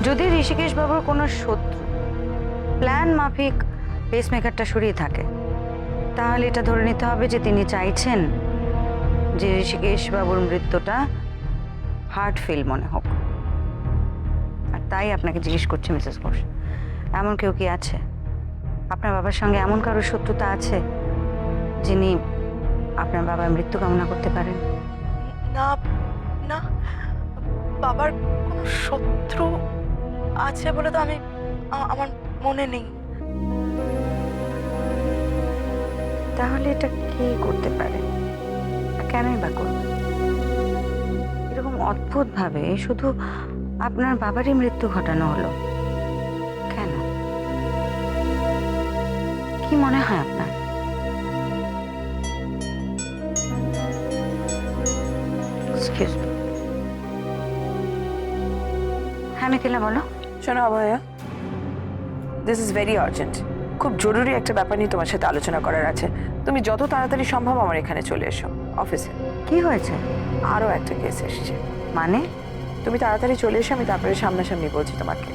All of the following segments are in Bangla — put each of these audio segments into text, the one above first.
যদি ঋষিকেশ বাবুর কোনো শত্রু প্ল্যান মাফিক পেসমেকারটা সরিয়ে থাকে, তাহলে এটা ধরে নিতে হবে যে তিনি চাইছেন যে ঋষিকেশ বাবুর মৃত্যুটা হার্ট ফেল মনে হোক। আর তাই আপনাকে জিজ্ঞেস করছি মিসেস ঘোষ, এমন কেউ কি আছে আপনার বাবার সঙ্গে, এমন কারো শত্রুতা আছে যিনি আপনার বাবার মৃত্যু কামনা করতে পারেন? না না, বাবার কোনো শত্রু আছে বলে তো আমার মনে নেই। তাহলে এটা কে করতে পারে, কেনই বা করবে? এরকম অদ্ভুত ভাবে শুধু আপনার বাবারই মৃত্যু ঘটানো হলো কেন? কি মনে হয় আপনার? Excuse me. হ্যাঁ মিথিলা বলো। শোনো অভয়া, দিস ইজ ভেরি আর্জেন্ট। খুব জরুরি একটা ব্যাপার নিয়ে তোমার সাথে আলোচনা করার আছে। তুমি যত তাড়াতাড়ি সম্ভব আমার এখানে চলে এসো অফিসে। কি হয়েছে? আরও একটা কেস এসছে। মানে? তুমি তাড়াতাড়ি চলে এসো, আমি তারপরে সামনাসামনি বলছি তোমাকে।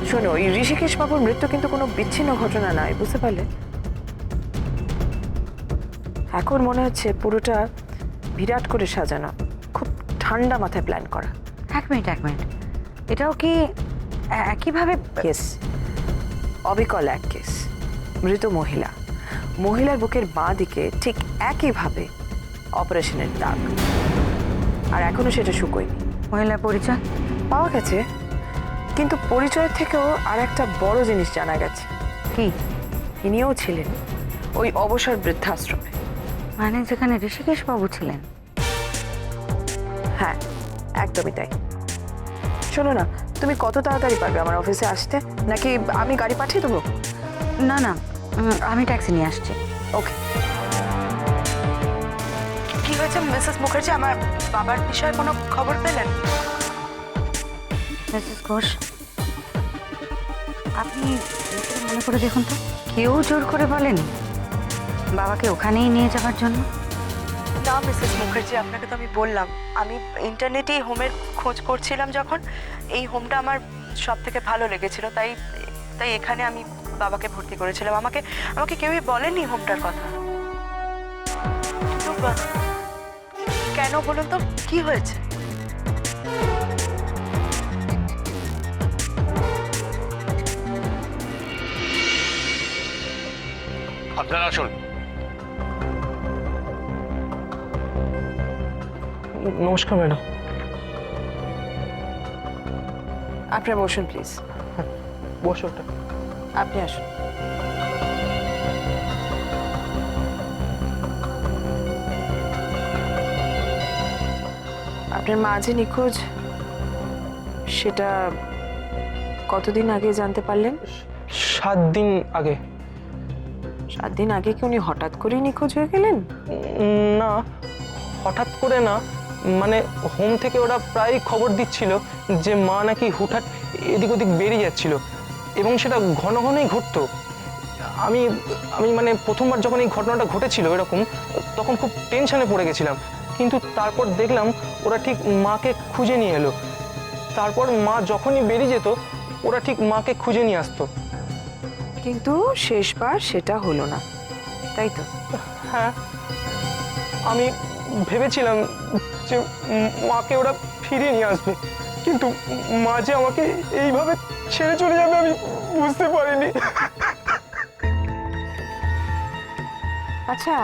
শোনো, এই ঋষিকেশ বাবুর মৃত্যু কিন্তু কোনো বিচ্ছিন্ন ঘটনা নয়, বুঝতে পারলে? এখন মনে হচ্ছে পুরোটা বিরাট করে সাজানো, খুব ঠান্ডা মাথায় প্ল্যান করা। এক মিনিট। এটাও কি একইভাবে? কেস অবিকল এক কেস। মৃত মহিলার বুকের বাঁ দিকে ঠিক একইভাবে অপারেশনের দাগ, আর এখনো সেটা শুকোয়নি। মহিলার পরিচয় পাওয়া গেছে, কিন্তু পরিচয়ের থেকেও আর একটা বড় জিনিস জানা গেছে। কি? ইনিও ছিলেন ওই অবসর বৃদ্ধাশ্রমে। মানে যেখানে ঋষিকেশ বাবু ছিলেন? হ্যাঁ, একদমই তাই। শোনো না, তুমি কত তাড়াতাড়ি পারবে আমার অফিসে আসতে, নাকি আমি গাড়ি পাঠিয়ে দেবো? না, আমি ট্যাক্সি নিয়ে আসছি। ওকে। কি হয়েছে মিসেস মুখার্জি? আমার বাবার বিষয়ে কোনো খবর পেলেন? মিসেস ঘোষ, আপনি মনে করে দেখুন তো, কেউ জোর করে বলেনি বাবাকে ওখানেই নিয়ে যাওয়ার জন্য? না মিসেস মুখার্জি, আপনাকে তো আমি বললাম, আমি ইন্টারনেটেই হোমের খোঁজ করছিলাম যখন, এই হোমটা আমার সব থেকে ভালো লেগেছিল, তাই এখানে আমি বাবাকে ভর্তি করেছিলাম। আমাকে কেউই বলেনি হোমটার কথা। কেন বলুন তো, কি হয়েছে? আপনারা আসুন। নমস্কার ম্যাডাম। আপনারা বসুন প্লিজ। বসো ওটা। আপনি আসুন। আপনার মা যে নিখোঁজ, সেটা কতদিন আগে জানতে পারলেন? 7 দিন আগে। 7 দিন আগে কি উনি হঠাৎ করেই নিখোঁজ হয়ে গেলেন? না, হঠাৎ করে না, মানে হোম থেকে ওরা প্রায় খবর দিচ্ছিল যে মা নাকি হুটহাট এদিক ওদিক বেরিয়ে যাচ্ছিল, এবং সেটা ঘন ঘনই ঘটতো। আমি মানে প্রথমবার যখন এই ঘটনাটা ঘটেছিল এরকম, তখন খুব টেনশনে পড়ে গেছিলাম। কিন্তু তারপর দেখলাম ওরা ঠিক মাকে খুঁজে নিয়ে এলো। তারপর মা যখনই বেরিয়ে যেত ওরা ঠিক মাকে খুঁজে নিয়ে আসতো। কিন্তু শেষবার সেটা হলো না, তাই তো? হ্যাঁ, আমি ভেবেছিলাম যে মাকে ওরা ফিরিয়ে নিয়ে আসবে, কিন্তু মা যে আমাকে এইভাবে ছেড়ে চলে যাবে আমি বুঝতে পারিনি। আচ্ছা,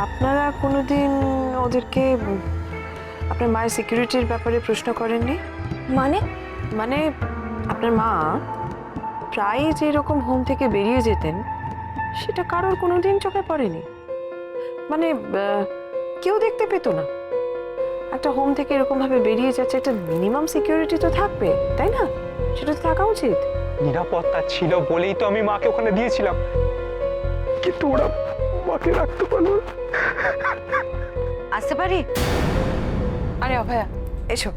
আপনারা কোনোদিন ওদেরকে আপনার মায়ের সিকিউরিটির ব্যাপারে প্রশ্ন করেননি? মানে আপনার মা প্রায় যে এরকম হোম থেকে বেরিয়ে যেতেন, সেটা কারোর কোনোদিন চোখে পড়েনি? মানে কেউ দেখতে পেত না? একটা হোম থেকে এরকম ভাবে বেরিয়ে যাচ্ছে, একটা মিনিমাম সিকিউরিটি তো থাকবে, তাই না? সেটা তো থাকা উচিত। নিরাপত্তা ছিল বলেই তো আমি মাকে ওখানে দিয়েছিলাম, কিন্তু ওরা মাকে রাখতে পারলো না। আসতে পারি? আরে অভয়া, এসো।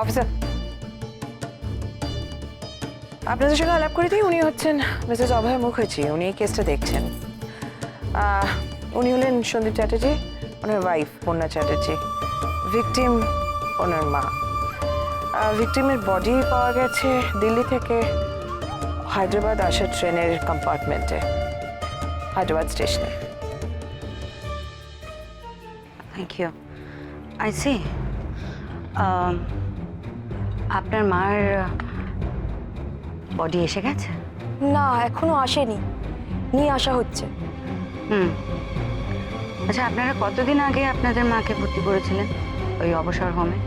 অফিসার, আপনাদের সঙ্গে আলাপ করে দিই। উনি হচ্ছেন মিসেস অভয়া মুখার্জি, উনি এই কেসটা দেখছেন। উনি হলেন সন্দীপ চ্যাটার্জি, ওনার ওয়াইফ পূর্ণা চ্যাটার্জি, ভিকটিম ওনার মা। ভিকটিমের বডি পাওয়া গেছে দিল্লি থেকে হায়দ্রাবাদ আসার ট্রেনের কম্পার্টমেন্টে, হায়দ্রাবাদ স্টেশনে। Thank you. I see. আপনার মার বডি এসে গেছে? না, এখনো আসেনি, নিয়ে আসা হচ্ছে। হুম। আচ্ছা, আপনারা কতদিন আগে আপনাদের মাকে ভর্তি করেছিলেন ওই অবসর হোমে?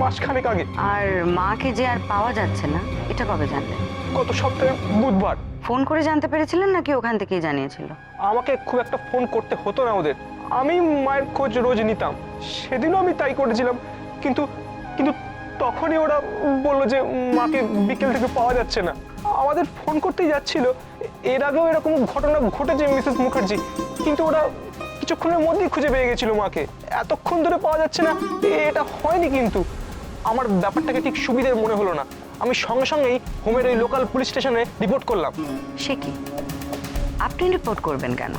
মাসখানেক আগে। আর মাকে যে আর পাওয়া যাচ্ছে না, এটা কবে জানলেন? গত সপ্তাহে বুধবার। ফোন করে জানতে পেরেছিলেন নাকি ওখান থেকেই জানিয়েছিল? আমাকে খুব একটা ফোন করতে হতো না ওদের, আমি মায়ের খোঁজ রোজ নিতাম। সেদিনও আমি তাই করেছিলাম, কিন্তু কিন্তু তখনই ওরা বললো যে মাকে বিকেল থেকে পাওয়া যাচ্ছে না। আমাদের ফোন করতেই যাচ্ছিল। এর আগেও এরকম ঘটনা ঘটেছে মিসেস মুখার্জি, কিন্তু ওরা কিছুক্ষণের মধ্যেই খুঁজে পেয়ে গেছিল মাকে। এতক্ষণ ধরে পাওয়া যাচ্ছে না, এটা হয়নি। কিন্তু আমার ব্যাপারটাকে ঠিক সুবিধের মনে হলো না। আমি সঙ্গে সঙ্গেই হোমের ওই লোকাল পুলিশ স্টেশনে রিপোর্ট করলাম। সে কি, আপনি রিপোর্ট করবেন কেন?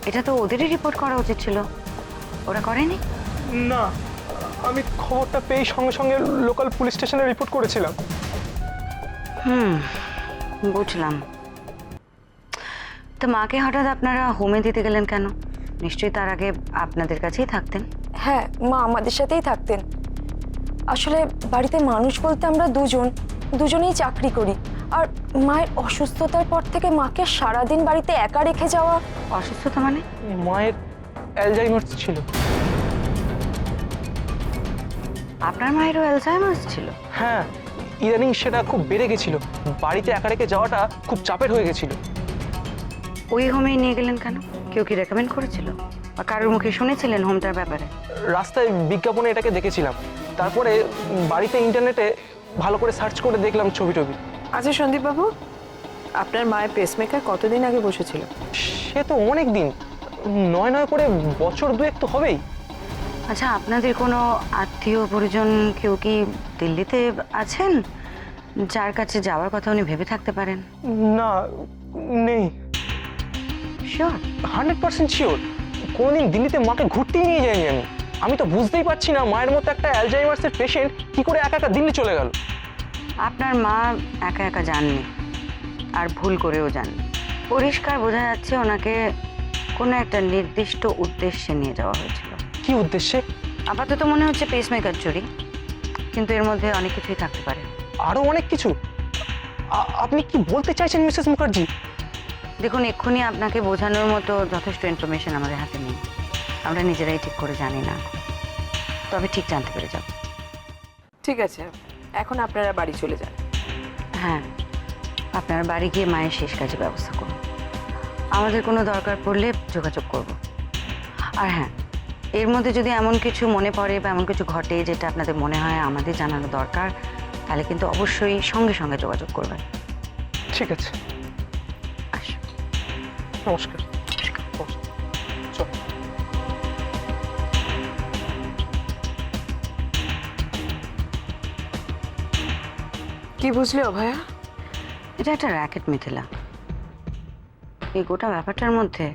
এটা তো ওদেরই রিপোর্ট করা উচিত ছিল, ওরা করেনি। না, আমি খবরটা পেয়ে সঙ্গে সঙ্গে লোকাল পুলিশ স্টেশনে রিপোর্ট করেছিলাম। বুঝলাম। তো মাকে হঠাৎ আপনারা হোমে দিতে গেলেন কেন? নিশ্চয়ই তার আগে আপনাদের কাছেই থাকতেন। হ্যাঁ, মা আমাদের সাথেই থাকতেন। আসলে বাড়িতে মানুষ বলতে আমরা দুজনেই চাকরি করি। আর মায়ের অসুস্থতার পর থেকে মাকে সারাদিন বাড়িতে একা রেখে যাওয়া। অসুস্থতা মানে? মায়ের অ্যালজাইমার্স ছিল। আপনার মায়েরও অ্যালজাইমার্স ছিল? হ্যাঁ, ইদানিং সেটা খুব বেড়ে গেছিল। বাড়িতে একা রেখে যাওয়াটা খুব চাপের হয়ে গেছিল। ওই হোমেই নিয়ে গেলেন কেন? কেউ কি রেকমেন্ড করেছিল বা কারোর মুখে শুনেছিলেন হোমটার ব্যাপারে? রাস্তায় বিজ্ঞাপনে এটাকে দেখেছিলাম, তারপরে বাড়িতে ইন্টারনেটে ভালো করে সার্চ করে দেখলাম ছবি। আচ্ছা সন্দীপবাবু, আপনার মায়ের পেসমেকার কতদিন আগে বসেছিল? সে তো অনেক দিন, নয় করে বছর দুয়েক তো হবেই। আচ্ছা, আপনাদের কোনো আত্মীয় পরিজন কেউ কি দিল্লিতে আছেন যার কাছে যাওয়ার কথা উনি ভেবে থাকতে পারেন? না, নেই। শিওর? 100% শিওর। কোনোদিন দিল্লিতে মাকে ঘুরতেই নিয়ে যাইনি আমি। আমি তো বুঝতেই পারছি না মায়ের মতো একটা অ্যালজাইমার্সের পেশেন্ট কি করে একা একা দিল্লি চলে গেল। আপনার মা একা একা যাননি, আর ভুল করেও যাননি। পরিষ্কার বোঝা যাচ্ছে ওনাকে কোনো একটা নির্দিষ্ট উদ্দেশ্যে নিয়ে যাওয়া হয়েছিল। কি উদ্দেশ্যে? আপাতত মনে হচ্ছে পেসমেকার চুরি, কিন্তু এর মধ্যে অনেক কিছুই থাকতে পারে। আরো অনেক কিছু? আপনি কি বলতে চাইছেন মিসেস মুখার্জি? দেখুন, এক্ষুনি আপনাকে বোঝানোর মতো যথেষ্ট ইনফরমেশন আমাদের হাতে নেই। আমরা নিজেরাই ঠিক করে জানি না, তবে ঠিক জানতে পেরে যাব। ঠিক আছে, এখন আপনারা বাড়ি চলে যান। হ্যাঁ, আপনার বাড়ি গিয়ে মায়ের শেষ কাজে ব্যবস্থা করুন। আমাদের কোনো দরকার পড়লে যোগাযোগ করব। আর হ্যাঁ, এর মধ্যে যদি এমন কিছু মনে পড়ে বা এমন কিছু ঘটে যেটা আপনাদের মনে হয় আমাদের জানানো দরকার, তাহলে কিন্তু অবশ্যই সঙ্গে সঙ্গে যোগাযোগ করবেন। ঠিক আছে, আসুন। নমস্কার। চল। কি বুঝলে অভয়া? এটা একটা র্যাকেট মিথিলা। এই গোটা ব্যাপারটার মধ্যে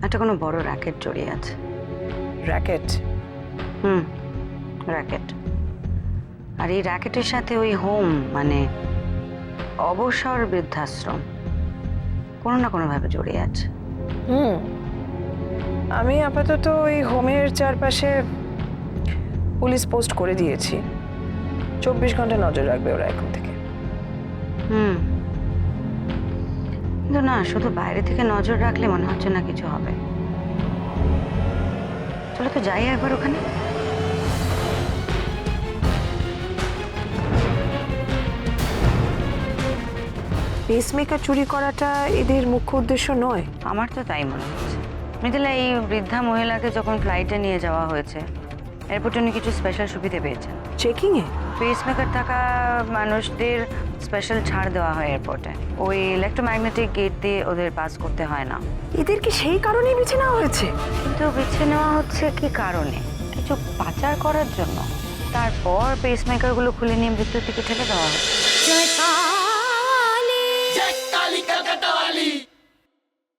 একটা কোনো বড় র্যাকেট জড়িয়ে আছে। র্যাকেট? র্যাকেট। আর এই র্যাকেটের সাথে ওই হোম মানে অবসর বৃদ্ধাশ্রম কোনো না কোনোভাবে জড়িয়ে আছে। আমি আপাতত ওই হোমের চারপাশে পুলিশ পোস্ট করে দিয়েছি। 24 ঘন্টা নজর রাখবে ওরা এখন থেকে। কিন্তু না, শুধু বাইরে থেকে নজর রাখলে মনে হচ্ছে না কিছু হবে। চলো তো যাই একবার ওখানে। পেসমেকার চুরি করাটা এদের মুখ্য উদ্দেশ্য নয়। আমার তো তাই মনে হচ্ছে। মিথিলা, এই বৃদ্ধা মহিলাকে যখন ফ্লাইটে নিয়ে যাওয়া হয়েছে, এয়ারপোর্টে উনি কিছু স্পেশাল সুবিধে পেয়েছেন। চেকিংয়ে পেসমেকার থাকা মানুষদের স্পেশাল ছাড় দেওয়া হয় এয়ারপোর্টে। ওই ইলেকট্রোম্যাগনেটিক গেট দিয়ে ওদের পাস করতে হয় না। এদের কি সেই কারণেই বেছে নেওয়া হয়েছে? কিন্তু বেছে নেওয়া হচ্ছে কি কারণে? কিছু পাচার করার জন্য। তারপর পেসমেকারগুলো খুলে নিয়ে মৃত্যুর দিকে ঠেলে দেওয়া হয়।